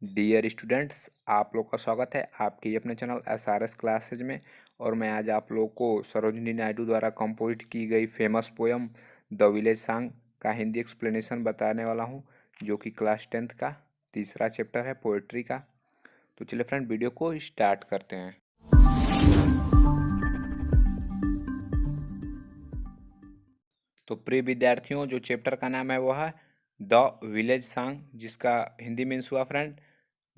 Dear students, आप लोग का स्वागत है आपके ही अपने चैनल SRS क्लासेज में। और मैं आज आप लोग को सरोजिनी नायडू द्वारा कंपोज की गई famous poem the village song का हिंदी एक्सप्लेनेशन बताने वाला हूं, जो कि क्लास 10th का तीसरा चैप्टर है पोएट्री का। तो चलिए फ्रेंड, वीडियो को स्टार्ट करते हैं। तो प्रिय विद्यार्थियों, जो चैप्टर का नाम है वो है द विलेज सॉन्ग, जिसका हिंदी मीन्स हुआ फ्रेंड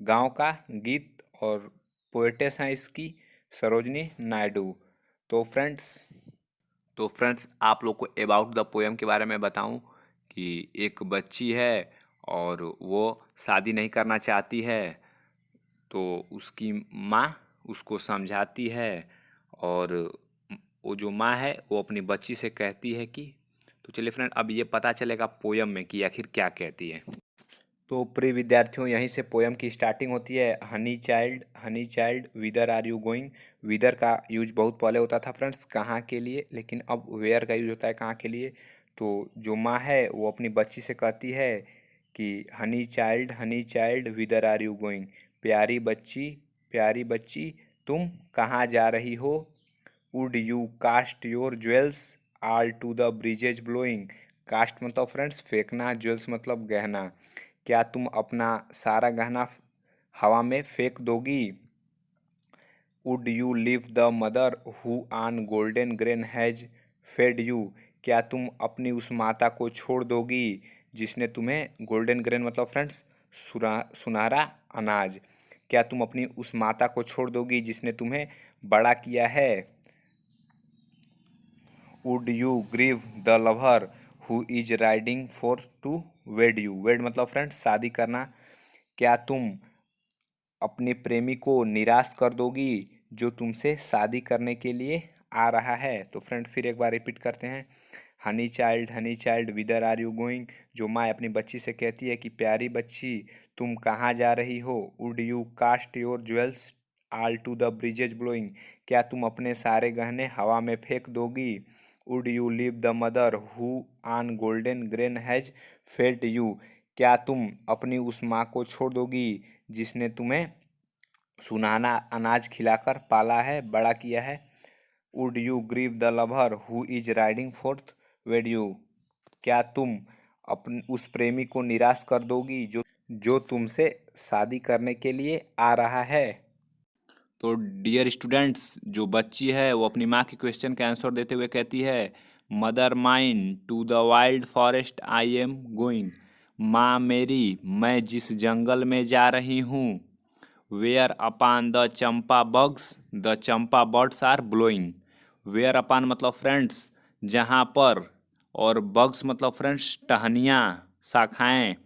गांव का गीत, और पोएटेस हैं इसकी सरोजनी नायडू। तो फ्रेंड्स आप लोग को अबाउट द पोएम के बारे में बताऊं कि एक बच्ची है और वो शादी नहीं करना चाहती है। तो उसकी माँ उसको समझाती है, और वो जो माँ है वो अपनी बच्ची से कहती है कि, तो चलिए फ्रेंड अब ये पता चलेगा पोयम में कि आखिर क्या कहती है। तो प्रिय विद्यार्थियों, यहीं से पोयम की स्टार्टिंग होती है। Honey child whither are you going. Whither का यूज बहुत पहले होता था फ्रेंड्स कहाँ के लिए, लेकिन अब वेयर का यूज होता है कहाँ के लिए। तो जो माँ है वो अपनी बच्ची से कहती है कि honey child whither are you going. प्यारी बच्ची तुम कहाँ जा रही हो। Would you cast your jewels all to the breezes blowing. Cast मतलब फ्रेंड्स फेंकना, ज्वेल्स मतलब गहना। क्या तुम अपना सारा गहना हवा में फेंक दोगी। Would you leave the mother who on golden grain has fed you. क्या तुम अपनी उस माता को छोड़ दोगी जिसने तुम्हें, गोल्डन ग्रेन मतलब फ्रेंड्स सुनहरा अनाज। क्या तुम अपनी उस माता को छोड़ दोगी जिसने तुम्हें बड़ा किया है। Would you grieve the lover who is riding for to wed you. Wed मतलब फ्रेंड्स शादी करना। क्या तुम अपने प्रेमी को निराश कर दोगी जो तुमसे शादी करने के लिए आ रहा है। तो फ्रेंड फिर एक बार रिपीट करते हैं। Honey child whither are you going. जो माँ अपनी बच्ची से कहती है कि प्यारी बच्ची तुम कहाँ जा रही हो। Would you cast your jewels all to the breezes blowing. क्या तुम अपने सारे गहने हवा में फेंक दोगी। Would you leave the mother who on golden grain has fed you. क्या तुम अपनी उस माँ को छोड़ दोगी जिसने तुम्हें सुनहरा अनाज खिलाकर पाला है, बड़ा किया है। Would you grieve the lover who is riding forth wed you. क्या तुम अपन उस प्रेमी को निराश कर दोगी जो तुमसे शादी करने के लिए आ रहा है। तो डियर स्टूडेंट्स, जो बच्ची है वो अपनी माँ के क्वेश्चन का आंसर देते हुए कहती है, mother mine to the wild forest I am going. माँ मेरी, मैं जिस जंगल में जा रही हूँ। Where upon the champa birds are blowing. Where upon मतलब फ्रेंड्स जहाँ पर, और बग्स मतलब फ्रेंड्स टहनियाँ, शाखाएँ,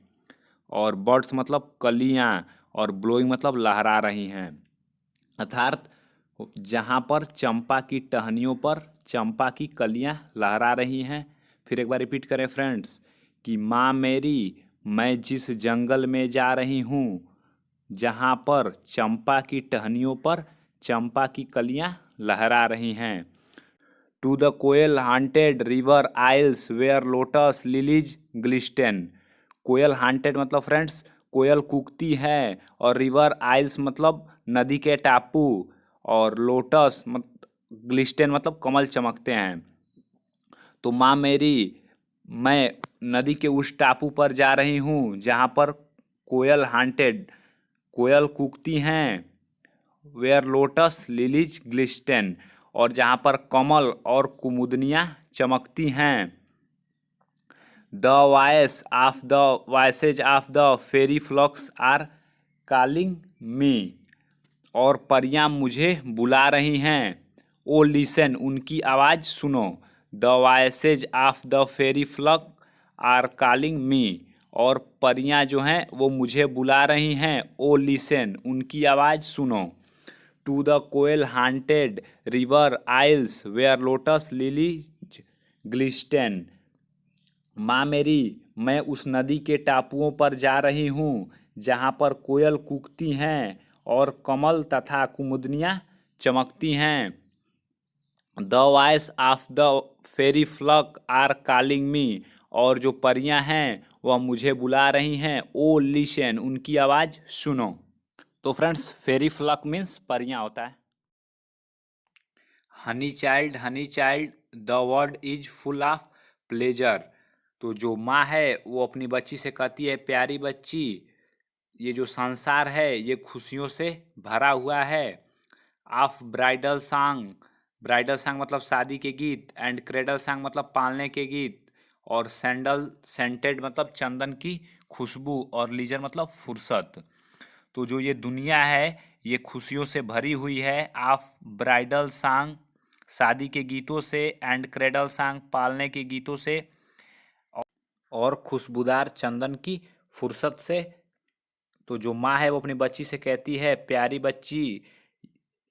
और बर्ड्स मतलब कलियाँ, और ब्लोइंग मतलब लहरा रही हैं। अर्थात जहाँ पर चंपा की टहनियों पर चंपा की कलियां लहरा रही हैं। फिर एक बार रिपीट करें फ्रेंड्स कि माँ मेरी, मैं जिस जंगल में जा रही हूँ जहाँ पर चंपा की टहनियों पर चंपा की कलियां लहरा रही हैं। To the koel haunted river isles where lotus lilies glisten. Koel haunted मतलब फ्रेंड्स कोयल कूकती है, और रिवर आइल्स मतलब नदी के टापू, और लोटस ग्लिस्टेन मतलब कमल चमकते हैं। तो माँ मेरी, मैं नदी के उस टापू पर जा रही हूँ जहाँ पर कोयल हांटेड, कोयल कूकती हैं, वेयर लोटस लिलीज ग्लिस्टेन, और जहाँ पर कमल और कुमुदनियाँ चमकती हैं। The voices of the fairy flocks are calling me. और परियां मुझे बुला रही हैं। ओ लिसन, उनकी आवाज़ सुनो। The voices of the fairy flock are calling me. और परियां जो हैं वो मुझे बुला रही हैं। ओ लिसन, उनकी आवाज़ सुनो। To the koel haunted river isles where lotus lilies glisten. माँ मेरी, मैं उस नदी के टापुओं पर जा रही हूँ जहाँ पर कोयल कूकती हैं और कमल तथा कुमुदनियाँ चमकती हैं। The voice of the fairy flock are calling me. और जो परियां हैं वह मुझे बुला रही हैं। ओ लिसन, उनकी आवाज़ सुनो। तो फ्रेंड्स फेरी फ्लॉक मीन्स परियां होता है। Honey child the world is full of pleasure. तो जो माँ है वो अपनी बच्ची से कहती है, प्यारी बच्ची, ये जो संसार है ये खुशियों से भरा हुआ है। ऑफ ब्राइडल सॉन्ग मतलब शादी के गीत, एंड क्रेडल सॉन्ग मतलब पालने के गीत, और सैंडल सेंटेड मतलब चंदन की खुशबू, और लीजर मतलब फुर्सत। तो जो ये दुनिया है ये खुशियों से भरी हुई है। ऑफ ब्राइडल सॉन्ग शादी के गीतों से, एंड क्रेडल सॉन्ग पालने के गीतों से, और खुशबूदार चंदन की फुर्सत से। तो जो माँ है वो अपनी बच्ची से कहती है, प्यारी बच्ची,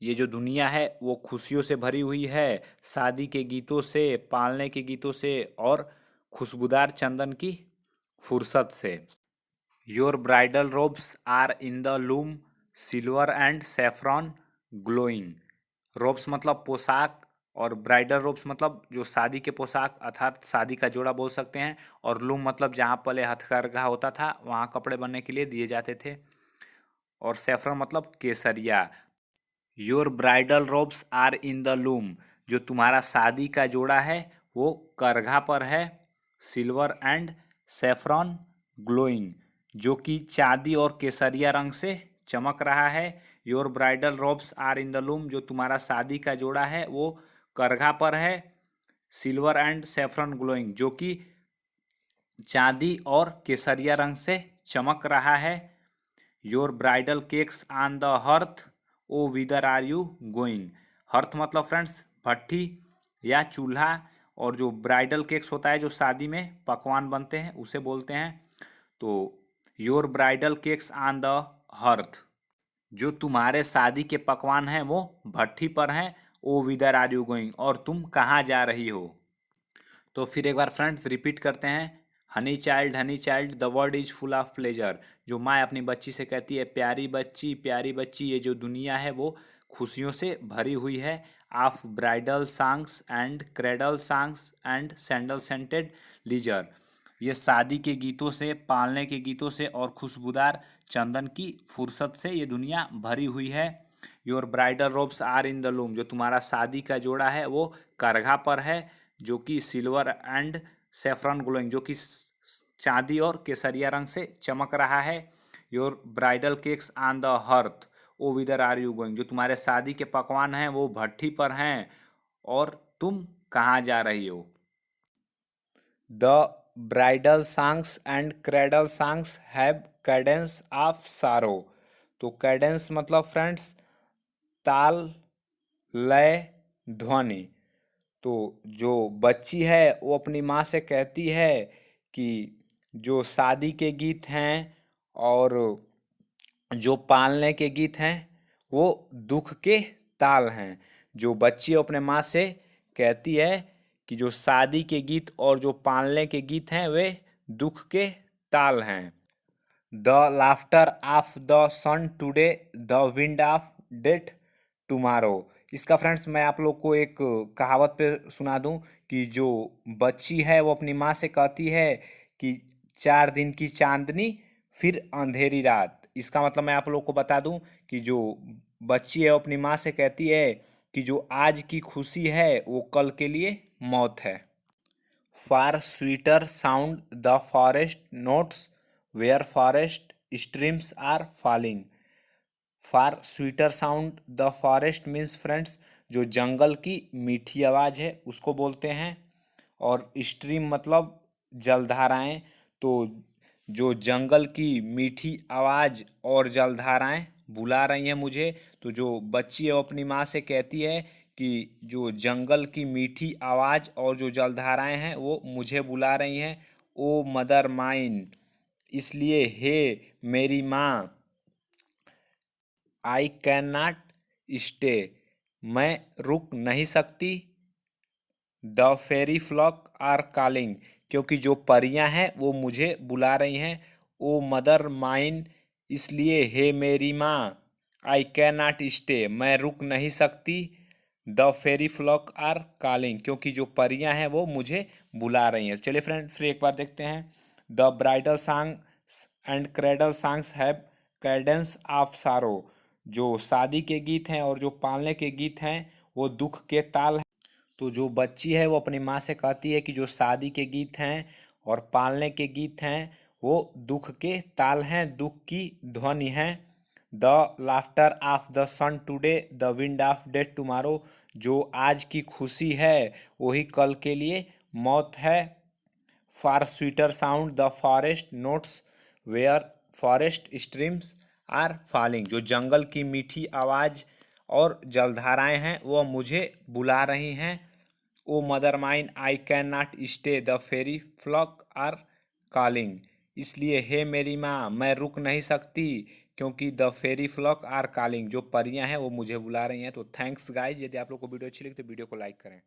ये जो दुनिया है वो खुशियों से भरी हुई है, शादी के गीतों से, पालने के गीतों से, और खुशबूदार चंदन की फुर्सत से। Your bridal robes are in the loom, silver and saffron glowing. Robes मतलब पोशाक, और ब्राइडल रोब्स मतलब जो शादी के पोशाक अर्थात शादी का जोड़ा बोल सकते हैं, और लूम मतलब जहाँ पहले हथकरघा होता था वहाँ कपड़े बनने के लिए दिए जाते थे, और सेफ्रॉन मतलब केसरिया। Your bridal robes are in the loom, जो तुम्हारा शादी का जोड़ा है वो करघा पर है। सिल्वर एंड सेफ्रॉन ग्लोइंग, जो कि चांदी और केसरिया रंग से चमक रहा है। Your bridal robes are in the loom, जो तुम्हारा शादी का जोड़ा है वो करघा पर है। सिल्वर एंड सेफ्रॉन ग्लोइंग, जो कि चांदी और केसरिया रंग से चमक रहा है। Your bridal cakes on the hearth, O whither are you going. Hearth मतलब फ्रेंड्स भट्ठी या चूल्हा, और जो ब्राइडल केक्स होता है जो शादी में पकवान बनते हैं उसे बोलते हैं। तो your bridal cakes on the hearth, जो तुम्हारे शादी के पकवान हैं वो भट्ठी पर हैं। ओ विदर आर यू गोइंग, और तुम कहाँ जा रही हो। तो फिर एक बार फ्रेंड्स रिपीट करते हैं। Honey child the world is full of pleasure. जो माँ अपनी बच्ची से कहती है, प्यारी बच्ची, ये जो दुनिया है वो खुशियों से भरी हुई है। Of bridal songs and cradle songs and sandal scented leisure, ये शादी के गीतों से, पालने के गीतों से, और खुशबूदार चंदन की फुर्सत से ये दुनिया भरी हुई है। Your bridal robes are in the loom, जो तुम्हारा शादी का जोड़ा है वो करघा पर है, जो कि सिल्वर एंड सेफ्रॉन ग्लोइंग, जो कि चांदी और केसरिया रंग से चमक रहा है। Your bridal cakes on the hearth, O whither are you going, जो तुम्हारे शादी के पकवान हैं वो भट्ठी पर हैं, और तुम कहाँ जा रही हो। The bridal songs and cradle songs have Cadence of सारो। तो कैडेंस मतलब फ्रेंड्स ताल, लय, ध्वनि। तो जो बच्ची है वो अपनी माँ से कहती है कि जो शादी के गीत हैं और जो पालने के गीत हैं वो दुख के ताल हैं। जो बच्ची अपने माँ से कहती है कि जो शादी के गीत और जो पालने के गीत हैं वे दुख के ताल हैं। The laughter of the sun today, the wind of death tomorrow. इसका फ्रेंड्स मैं आप लोग को एक कहावत पे सुना दूं कि जो बच्ची है वो अपनी माँ से कहती है कि 4 दिन की चांदनी फिर अंधेरी रात। इसका मतलब मैं आप लोग को बता दूं कि जो बच्ची है वो अपनी माँ से कहती है कि जो आज की खुशी है वो कल के लिए मौत है। Far sweeter sound the forest notes where forest streams are falling. Far sweeter sound the forest means friends जो जंगल की मीठी आवाज़ है उसको बोलते हैं, और स्ट्रीम मतलब जलधाराएं। तो जो जंगल की मीठी आवाज़ और जलधाराएं बुला रही हैं मुझे। तो जो बच्ची है वो अपनी माँ से कहती है कि जो जंगल की मीठी आवाज़ और जो जलधाराएं हैं वो मुझे बुला रही हैं। ओ मदर माइन, इसलिए हे मेरी माँ, आई कैन नॉट स्टे, मैं रुक नहीं सकती। The fairy flock are calling, क्योंकि जो परियां हैं वो मुझे बुला रही हैं। ओ मदर माइन, इसलिए हे मेरी माँ, आई कैन नॉट स्टे, मैं रुक नहीं सकती। The fairy flock are calling, क्योंकि जो परियां हैं वो मुझे बुला रही हैं। चलिए फ्रेंड फिर एक बार देखते हैं। The bridal songs and cradle songs have Cadence of सारो। जो शादी के गीत हैं और जो पालने के गीत हैं वो दुख के ताल हैं। तो जो बच्ची है वो अपनी माँ से कहती है कि जो शादी के गीत हैं और पालने के गीत हैं वो दुख के ताल हैं, दुख की ध्वनि हैं। The laughter of the sun today, the wind of death tomorrow. जो आज की खुशी है वही कल के लिए मौत है। For sweeter sound the forest notes where forest streams are falling. जो जंगल की मीठी आवाज़ और जलधाराएं हैं वो मुझे बुला रही हैं। O mother mine I can not stay, the fairy flock are calling. इसलिए हे मेरी माँ मैं रुक नहीं सकती क्योंकि the fairy flock are calling. जो परियां हैं वो मुझे बुला रही हैं। तो थैंक्स गाइज, यदि आप लोग को वीडियो अच्छी लगी तो वीडियो को लाइक करें।